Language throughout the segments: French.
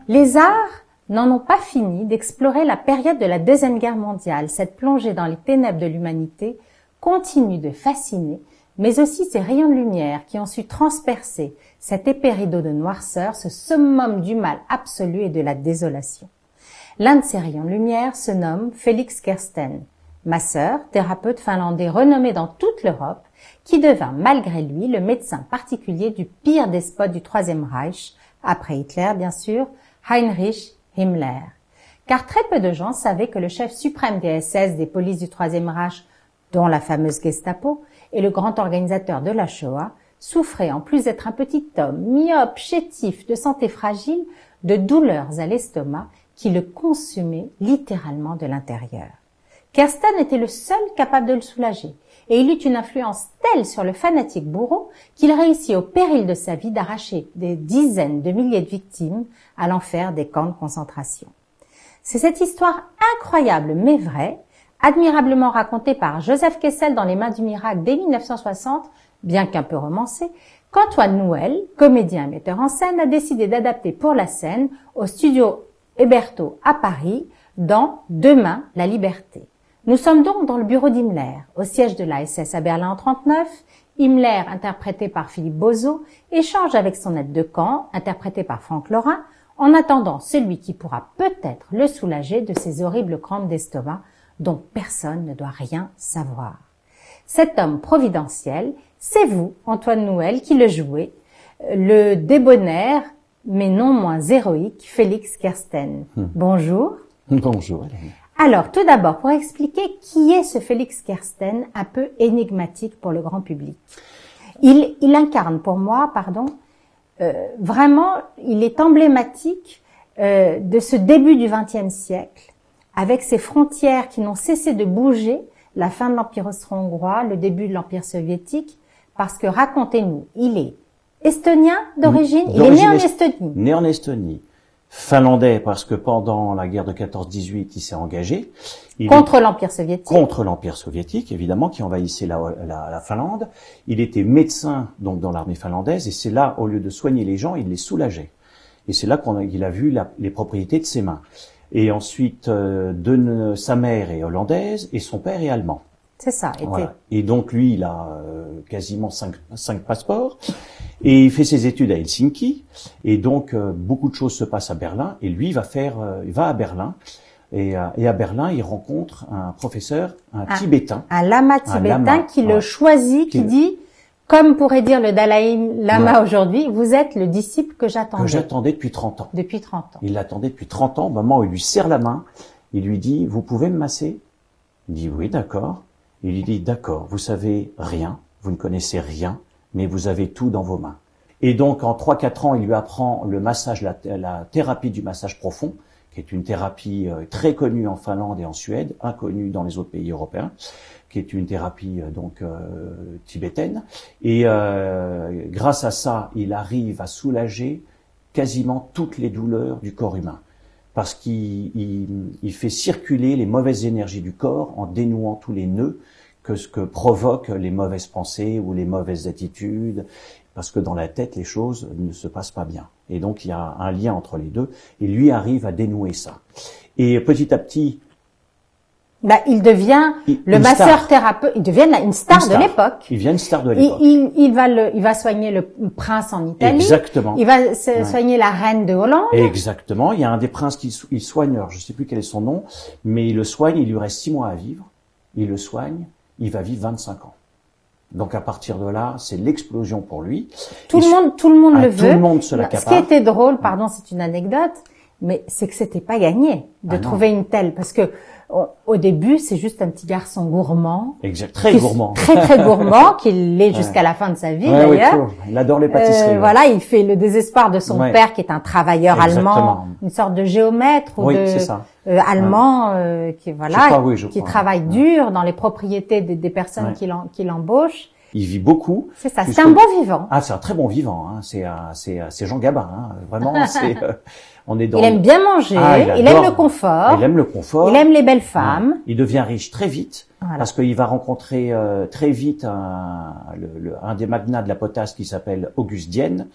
Les arts n'en ont pas fini d'explorer la période de la Deuxième Guerre mondiale. Cette plongée dans les ténèbres de l'humanité continue de fasciner, mais aussi ces rayons de lumière qui ont su transpercer cet épais rideau de noirceur, ce summum du mal absolu et de la désolation. L'un de ces rayons de lumière se nomme Félix Kersten, masseur, thérapeute finlandais renommé dans toute l'Europe, qui devint malgré lui le médecin particulier du pire despote du Troisième Reich, après Hitler bien sûr, Heinrich Himmler. Car très peu de gens savaient que le chef suprême des SS, des polices du Troisième Reich, dont la fameuse Gestapo, et le grand organisateur de la Shoah, souffrait en plus d'être un petit homme, myope, chétif, de santé fragile, de douleurs à l'estomac qui le consumaient littéralement de l'intérieur. Kersten était le seul capable de le soulager, et il eut une influence telle sur le fanatique bourreau qu'il réussit au péril de sa vie d'arracher des dizaines de milliers de victimes à l'enfer des camps de concentration. C'est cette histoire incroyable mais vraie, admirablement racontée par Joseph Kessel dans Les Mains du Miracle dès 1960, bien qu'un peu romancée, qu'Antoine Nouel, comédien et metteur en scène, a décidé d'adapter pour la scène au studio Hébertot à Paris dans Demain, la liberté. Nous sommes donc dans le bureau d'Himmler, au siège de la SS à Berlin en 1939. Himmler, interprété par Philippe Bozo, échange avec son aide de camp, interprété par Franck Laurin, en attendant celui qui pourra peut-être le soulager de ses horribles crampes d'estomac dont personne ne doit rien savoir. Cet homme providentiel, c'est vous, Antoine Nouel, qui le jouez, le débonnaire, mais non moins héroïque, Félix Kersten. Bonjour. Bonjour, Hélène. Alors, tout d'abord, pour expliquer qui est ce Félix Kersten, un peu énigmatique pour le grand public. Il incarne pour moi, vraiment, il est emblématique de ce début du XXe siècle, avec ses frontières qui n'ont cessé de bouger, la fin de l'Empire austro-hongrois, le début de l'Empire soviétique, parce que, racontez-nous, il est estonien d'origine, il est né en Estonie. Né en Estonie. Finlandais parce que pendant la guerre de 14-18, il s'est engagé. Contre l'Empire soviétique. Contre l'Empire soviétique, évidemment, qui envahissait la Finlande. Il était médecin donc dans l'armée finlandaise et c'est là, au lieu de soigner les gens, il les soulageait. Et c'est là qu'il a vu les propriétés de ses mains. Et ensuite, sa mère est hollandaise et son père est allemand. C'est ça. Voilà. Et donc lui, il a quasiment 5 passeports. Et il fait ses études à Helsinki, et donc beaucoup de choses se passent à Berlin. Et lui, il va à Berlin, et à Berlin, il rencontre un professeur, un Tibétain, un lama tibétain qui le choisit, qui dit, comme pourrait dire le Dalai Lama aujourd'hui, vous êtes le disciple que j'attendais. Que j'attendais depuis 30 ans. Depuis 30 ans. Il l'attendait depuis 30 ans. Au moment où il lui serre la main, il lui dit, vous pouvez me masser? Il dit oui, d'accord. Il lui dit, d'accord, vous savez rien, vous ne connaissez rien, mais vous avez tout dans vos mains. Et donc, en 3-4 ans, il lui apprend le massage, la thérapie du massage profond, qui est une thérapie très connue en Finlande et en Suède, inconnue dans les autres pays européens, qui est une thérapie tibétaine. Et grâce à ça, il arrive à soulager quasiment toutes les douleurs du corps humain, parce qu'il fait circuler les mauvaises énergies du corps en dénouant tous les nœuds que ce que provoquent les mauvaises pensées ou les mauvaises attitudes, parce que dans la tête, les choses ne se passent pas bien. Et donc, il y a un lien entre les deux, et lui arrive à dénouer ça. Et petit à petit... il devient le masseur-thérapeute, il devient une star de l'époque. Il devient une star de l'époque. Il va soigner le prince en Italie. Exactement. Il va soigner la reine de Hollande. Exactement. Il y a un des princes qui soigne, alors je ne sais plus quel est son nom, mais il le soigne, il lui reste 6 mois à vivre. Il le soigne. Il va vivre 25 ans. Donc à partir de là, c'est l'explosion pour lui. Tout le monde le veut. Tout le monde se l'accapare. Ce qui était drôle, c'est une anecdote, mais c'est que c'était pas gagné de trouver une telle, parce que au début, c'est juste un petit garçon gourmand. Exact, très gourmand. Très gourmand, qu'il l'est jusqu'à la fin de sa vie d'ailleurs. Oui, il adore les pâtisseries. Voilà, il fait le désespoir de son père qui est un travailleur allemand, une sorte de géomètre ou allemand qui travaille dur dans les propriétés des personnes qui l'embauchent. Il vit beaucoup. C'est ça, c'est un bon vivant. Ah, c'est un très bon vivant. Hein. C'est Jean Gabin. Hein. Vraiment, On est dans il aime bien manger, il aime le confort. Il aime le confort. Il aime les belles femmes. Ouais. Il devient riche très vite Voilà. parce qu'il va rencontrer très vite un des magnats de la potasse qui s'appelle Auguste Dienne.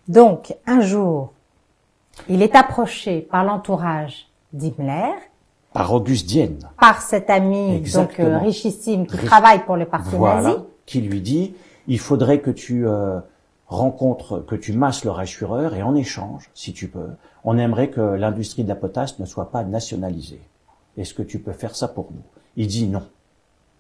Donc, un jour, il est approché par l'entourage d'Himmler, Par Auguste Dienne. par cet ami donc richissime qui travaille pour le parti nazi. Qui lui dit, il faudrait que tu que tu masses le Reichsführer et en échange, si tu peux, on aimerait que l'industrie de la potasse ne soit pas nationalisée. Est-ce que tu peux faire ça pour nous? Il dit non.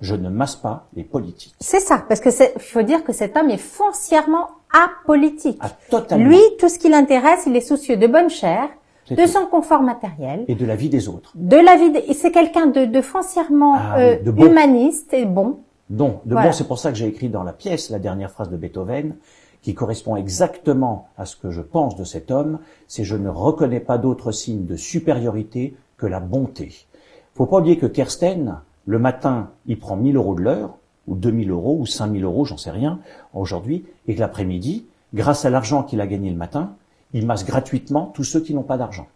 Je ne masse pas les politiques. C'est ça, parce que faut dire que cet homme est foncièrement apolitique. Ah, totalement. Lui, tout ce qui l'intéresse, il est soucieux de bonne chère, de son confort matériel. Et de la vie des autres. De la vie c'est quelqu'un de foncièrement de bon. humaniste et bon. Bon, c'est pour ça que j'ai écrit dans la pièce la dernière phrase de Beethoven, qui correspond exactement à ce que je pense de cet homme, c'est je ne reconnais pas d'autre signe de supériorité que la bonté. Faut pas oublier que Kersten, le matin, il prend 1000 € de l'heure, ou 2000 €, ou 5000 €, j'en sais rien, aujourd'hui, et que l'après-midi, grâce à l'argent qu'il a gagné le matin, il masse gratuitement tous ceux qui n'ont pas d'argent.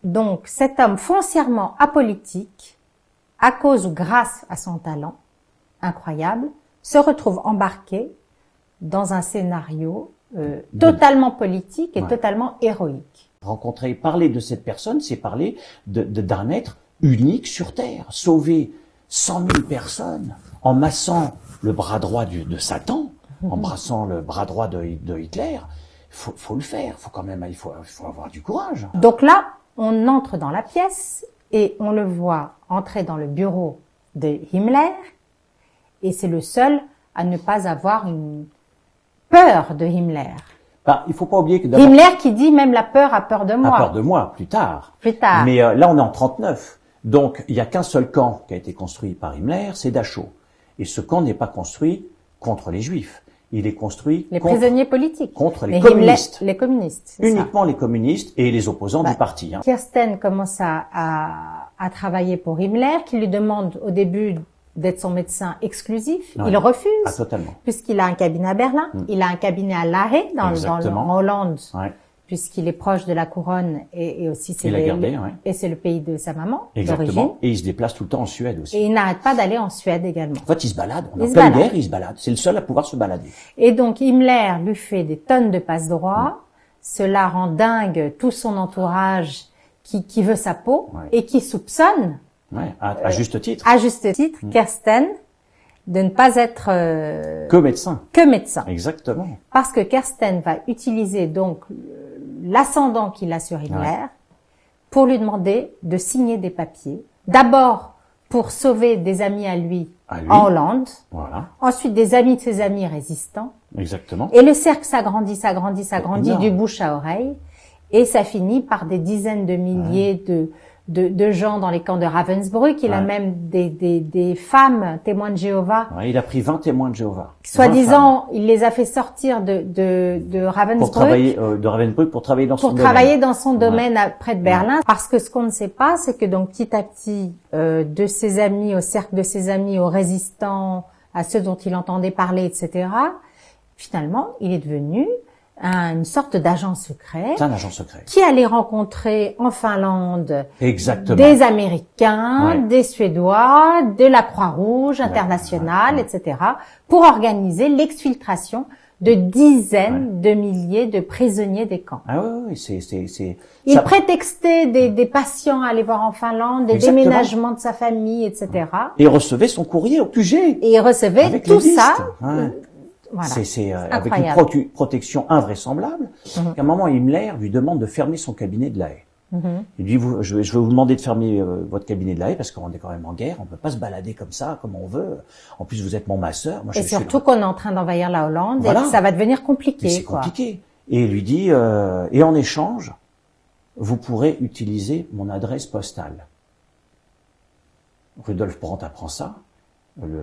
Donc, cet homme foncièrement apolitique, à cause ou grâce à son talent incroyable, se retrouve embarqué dans un scénario totalement politique et totalement héroïque. Rencontrer, parler de cette personne, c'est parler d'un être unique sur Terre. Sauver 100 000 personnes en massant le bras droit de Satan, en brassant le bras droit de Hitler. Faut le faire. Il faut avoir du courage. Donc là, on entre dans la pièce et on le voit entrer dans le bureau de Himmler et c'est le seul à ne pas avoir une peur de Himmler. Il faut pas oublier que Himmler qui dit même la peur a peur de moi. A peur de moi, plus tard. Plus tard. Mais là, on est en 39. Donc, il y a qu'un seul camp qui a été construit par Himmler, c'est Dachau. Et ce camp n'est pas construit contre les Juifs. Il est construit prisonniers politiques. Contre les communistes. Les communistes. Uniquement les communistes et les opposants du parti. Hein. Kersten commence à travailler pour Himmler, qui lui demande au début d'être son médecin exclusif. Ouais. Il refuse. Ah, totalement. Puisqu'il a un cabinet à Berlin. Il a un cabinet à La Haye, en Hollande. Ouais. Puisqu'il est proche de la couronne et aussi c'est le pays de sa maman. Exactement. Et il se déplace tout le temps en Suède aussi. Et il n'arrête pas d'aller en Suède également. En fait, il se balade. On est en pleine guerre, il se balade. C'est le seul à pouvoir se balader. Et donc, Himmler lui fait des tonnes de passe-droits. Cela rend dingue tout son entourage qui veut sa peau et qui soupçonne. Ouais, à juste titre. À juste titre, Kersten, de ne pas être que médecin. Que médecin. Exactement. Parce que Kersten va utiliser donc l'ascendant qu'il a sur Himmler pour lui demander de signer des papiers. D'abord pour sauver des amis à lui en Hollande. Voilà. Ensuite des amis de ses amis résistants. Exactement. Et le cercle s'agrandit du bouche à oreille. Et ça finit par des dizaines de milliers de gens dans les camps de Ravensbrück. Il a même des femmes témoins de Jéhovah. Ouais, il a pris 20 témoins de Jéhovah. Soi-disant, il les a fait sortir de Ravensbrück. Pour travailler, pour travailler dans son domaine. Pour travailler dans son domaine près de Berlin. Parce que ce qu'on ne sait pas, c'est que donc petit à petit, de ses amis, au cercle de ses amis, aux résistants, à ceux dont il entendait parler, etc., finalement, il est devenu une sorte d'agent secret. C'est un agent secret. Qui allait rencontrer en Finlande des Américains, des Suédois, de la Croix-Rouge internationale, etc., pour organiser l'exfiltration de dizaines de milliers de prisonniers des camps. Ah oui, c'est. Il prétextait des patients à aller voir en Finlande, des déménagements de sa famille, etc. Et il recevait son courrier au QG. Et il recevait tout ça. Voilà. C'est avec une protection invraisemblable. À un moment, Himmler lui demande de fermer son cabinet de La Haye. Il dit, je vais vous demander de fermer votre cabinet de La Haye parce qu'on est quand même en guerre, on peut pas se balader comme ça, comme on veut. En plus, vous êtes mon masseur. Moi, et surtout qu'on est en train d'envahir la Hollande et que ça va devenir compliqué. C'est compliqué. Et il lui dit, et en échange, vous pourrez utiliser mon adresse postale. Rudolf Brandt apprend ça.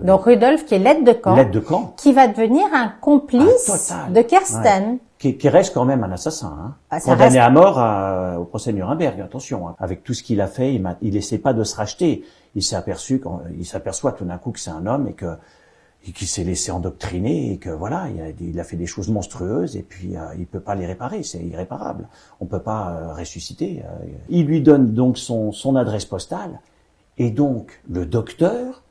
Donc Rudolf qui est l'aide de camp, qui va devenir un complice de Kersten, qui reste quand même un assassin, condamné à mort au procès Nuremberg. Attention, avec tout ce qu'il a fait, il essaie pas de se racheter. Il s'aperçoit tout d'un coup que c'est un homme et que qui s'est laissé endoctriner et que voilà, il a fait des choses monstrueuses et puis il peut pas les réparer, c'est irréparable. On peut pas ressusciter. Il lui donne donc son adresse postale et donc le docteur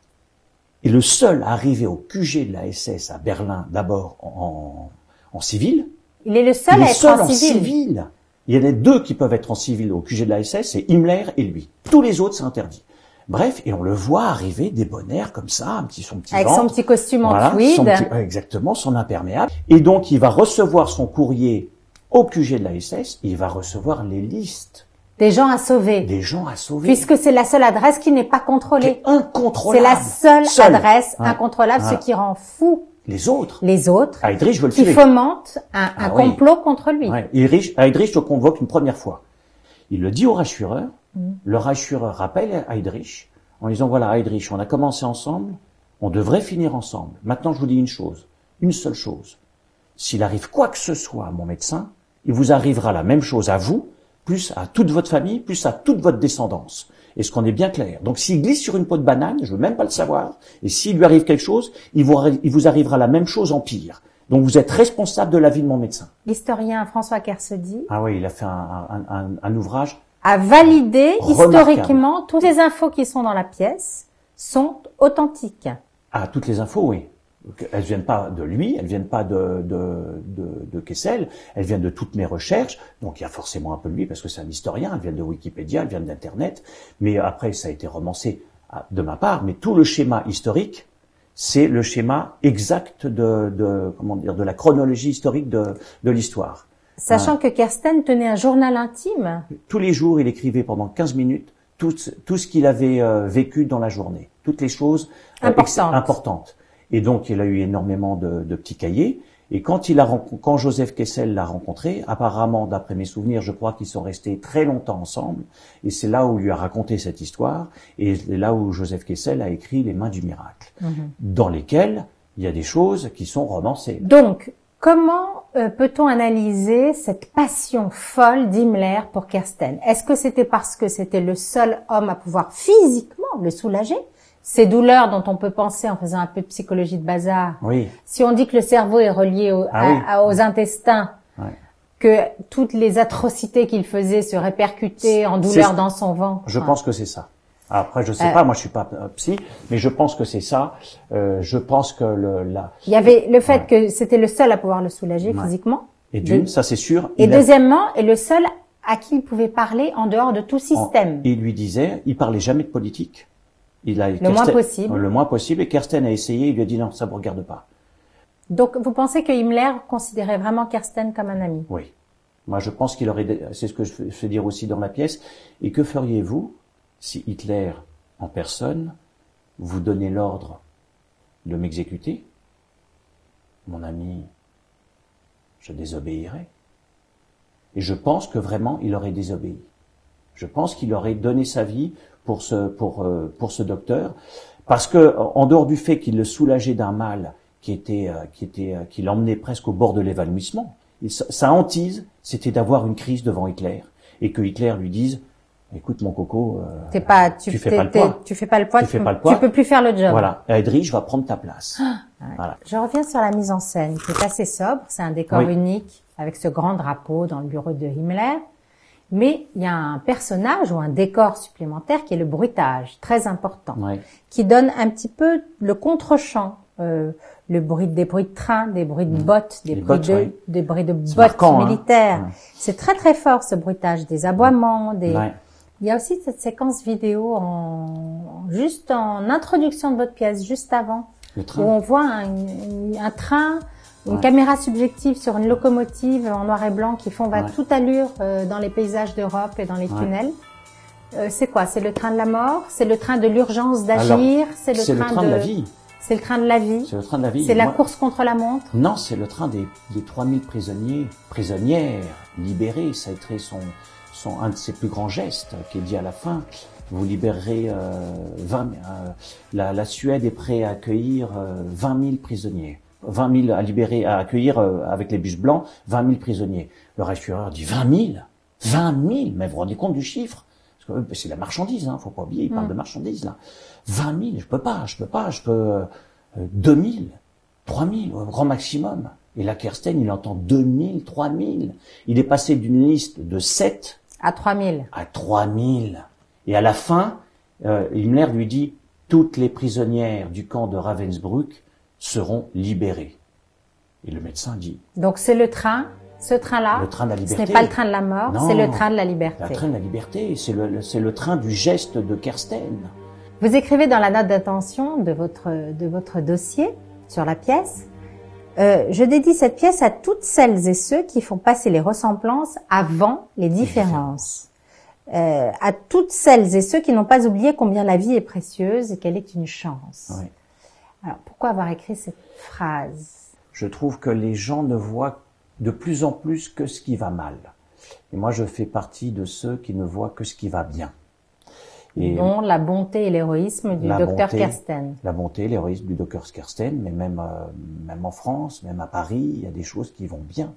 est le seul à arriver au QG de la SS à Berlin, d'abord en civil. Il est le seul à être en civil. Il y en a 2 qui peuvent être en civil au QG de la SS, c'est Himmler et lui. Tous les autres, c'est interdit. Bref, et on le voit arriver débonnaire comme ça, son petit avec ventre, son petit costume en tweed. Exactement, son imperméable. Et donc, il va recevoir son courrier au QG de la SS, il va recevoir les listes. Des gens à sauver. Des gens à sauver. Puisque c'est la seule adresse qui n'est pas contrôlée. Qui est incontrôlable. C'est la seule adresse incontrôlable, ce qui rend fou les autres. Heydrich veut le tuer. Qui fomentent un complot contre lui. Ouais. Heydrich le convoque une première fois. Il le dit au Reichsführer. Le Reichsführer rappelle Heydrich en disant voilà Heydrich, on a commencé ensemble, on devrait finir ensemble. Maintenant je vous dis une seule chose. S'il arrive quoi que ce soit à mon médecin, il vous arrivera la même chose à vous, plus à toute votre famille, plus à toute votre descendance. Est-ce qu'on est bien clair? Donc s'il glisse sur une peau de banane, je veux même pas le savoir, et s'il lui arrive quelque chose, il vous arrivera la même chose en pire. Donc vous êtes responsable de la vie de mon médecin. L'historien François Kersaudy il a fait un ouvrage a validé historiquement toutes les infos qui sont dans la pièce sont authentiques. Ah, toutes les infos, oui. Elles viennent pas de lui, elles viennent pas de Kessel, elles viennent de toutes mes recherches. Donc il y a forcément un peu de lui parce que c'est un historien, elles viennent de Wikipédia, elles viennent d'Internet. Mais après, ça a été romancé de ma part. Mais tout le schéma historique, c'est le schéma exact de la chronologie historique de l'histoire. Sachant que Kersten tenait un journal intime. Tous les jours, il écrivait pendant 15 minutes tout ce qu'il avait vécu dans la journée, toutes les choses importantes. Et donc, il a eu énormément de petits cahiers. Et quand Joseph Kessel l'a rencontré, apparemment, d'après mes souvenirs, je crois qu'ils sont restés très longtemps ensemble. Et c'est là où il lui a raconté cette histoire. Et c'est là où Joseph Kessel a écrit Les Mains du miracle, dans lesquelles il y a des choses qui sont romancées. Donc, comment peut-on analyser cette passion folle d'Himmler pour Kersten? Est-ce que c'était parce que c'était le seul homme à pouvoir physiquement le soulager? Ces douleurs dont on peut penser en faisant un peu de psychologie de bazar. Oui. Si on dit que le cerveau est relié aux intestins, que toutes les atrocités qu'il faisait se répercutaient en douleur dans son ventre. Je pense que c'est ça. Après, je sais pas, moi je suis pas psy, mais je pense que c'est ça. Je pense que il y avait le fait que c'était le seul à pouvoir le soulager physiquement. Et ça c'est sûr. Et deuxièmement, est le seul à qui il pouvait parler en dehors de tout système. Il lui disait, il parlait jamais de politique. Le moins possible. Le moins possible. Et Kersten a essayé, il lui a dit non, ça vous regarde pas. Donc, vous pensez que Himmler considérait vraiment Kersten comme un ami? Oui. Moi, je pense qu'il aurait, c'est ce que je fais dire aussi dans la pièce. Et que feriez-vous si Hitler, en personne, vous donnait l'ordre de m'exécuter? Mon ami, je désobéirais. Et je pense que vraiment, il aurait désobéi. Je pense qu'il aurait donné sa vie pour ce docteur, parce que en dehors du fait qu'il le soulageait d'un mal qui l'emmenait presque au bord de l'évanouissement, sa hantise, c'était d'avoir une crise devant Hitler et que Hitler lui dise écoute mon coco, tu fais pas le poids, tu peux plus faire le job. Voilà, Heydrich va prendre ta place. Voilà. Je reviens sur la mise en scène qui est assez sobre, c'est un décor unique avec ce grand drapeau dans le bureau de Himmler. Mais il y a un personnage ou un décor supplémentaire qui est le bruitage, très important, qui donne un petit peu le contre-champ, des bruits de train, des bruits de bottes, des bruits de bottes militaires. C'est très très fort ce bruitage, des aboiements, Il y a aussi cette séquence vidéo juste en introduction de votre pièce, juste avant, où on voit un train. Une caméra subjective sur une locomotive en noir et blanc qui font à toute allure dans les paysages d'Europe et dans les tunnels. C'est quoi? C'est le train de la mort? C'est le train de l'urgence d'agir? C'est le train de la vie. C'est le train de la vie. C'est le train de la vie. C'est la course contre la montre? Non, c'est le train des 3000 prisonnières libérées. Ça a été un de ses plus grands gestes qui est dit à la fin. Vous libérerez la Suède est prête à accueillir 20 000 prisonniers. 20 000 à accueillir avec les bus blancs, 20 000 prisonniers. Le Reichsführer dit 20 000 20 000 Mais vous vous rendez compte du chiffre? Parce que c'est la marchandise, faut pas oublier, il parle de marchandise, là. 20 000 je peux pas. 2000, 3000 au grand maximum. Et là, Kersten, il entend 2000, 3000. Il est passé d'une liste de 7 à 3000. À 3000. Et à la fin, Himmler lui dit « Toutes les prisonnières du camp de Ravensbrück seront libérées. » Et le médecin dit... Donc c'est le train, ce train-là, le train de la liberté. Ce n'est pas le train de la mort, c'est le train de la liberté. Le train de la liberté, c'est le train du geste de Kersten. Vous écrivez dans la note d'intention de votre dossier sur la pièce, je dédie cette pièce à toutes celles et ceux qui font passer les ressemblances avant les différences. À toutes celles et ceux qui n'ont pas oublié combien la vie est précieuse et qu'elle est une chance. Oui. Alors, pourquoi avoir écrit cette phrase? Je trouve que les gens ne voient de plus en plus que ce qui va mal. Et moi, je fais partie de ceux qui ne voient que ce qui va bien. Et dont la bonté et l'héroïsme du docteur Kersten. La bonté et l'héroïsme du docteur Kersten, mais même en France, même à Paris, il y a des choses qui vont bien.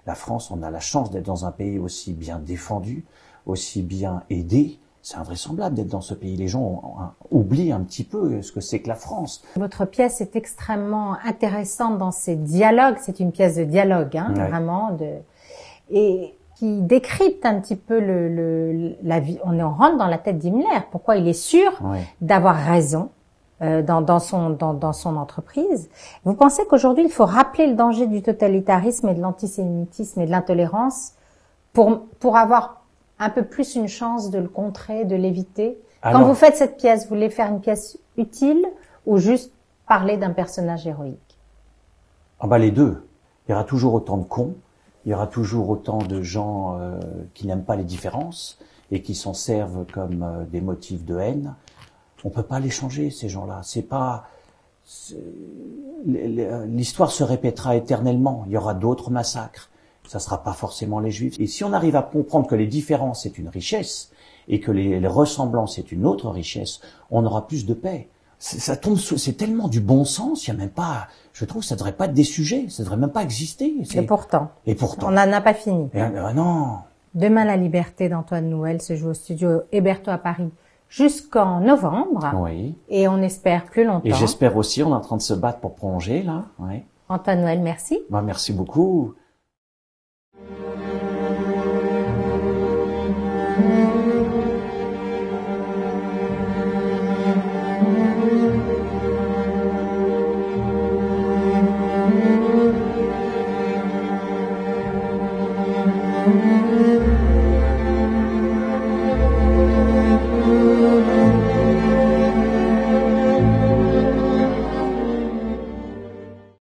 La France, on a la chance d'être dans un pays aussi bien défendu, aussi bien aidé. C'est invraisemblable d'être dans ce pays. Les gens oublient un petit peu ce que c'est que la France. Votre pièce est extrêmement intéressante dans ses dialogues. C'est une pièce de dialogue, hein, ouais. Vraiment, et qui décrypte un petit peu la vie. On rentre dans la tête d'Himmler. Pourquoi il est sûr d'avoir raison dans son entreprise. Vous pensez qu'aujourd'hui, il faut rappeler le danger du totalitarisme et de l'antisémitisme et de l'intolérance pour avoir un peu plus une chance de le contrer, de l'éviter? Quand vous faites cette pièce, vous voulez faire une pièce utile ou juste parler d'un personnage héroïque? Ah bah les deux. Il y aura toujours autant de cons. Il y aura toujours autant de gens qui n'aiment pas les différences et qui s'en servent comme des motifs de haine. On peut pas les changer, ces gens-là. L'histoire se répétera éternellement. Il y aura d'autres massacres. Ça sera pas forcément les Juifs. Et si on arrive à comprendre que les différences c'est une richesse et que les ressemblances c'est une autre richesse, on aura plus de paix. C'est tellement du bon sens, il y a même pas, je trouve que ça devrait pas être des sujets, ça devrait même pas exister. Et pourtant. On n'en a pas fini. Non. Demain, la liberté d'Antoine Nouël se joue au studio Hébertot à Paris jusqu'en novembre. Oui. Et on espère plus longtemps. Et j'espère aussi, on est en train de se battre pour prolonger, là. Oui. Antoine Nouël, merci. Bah, merci beaucoup. Mm-hmm.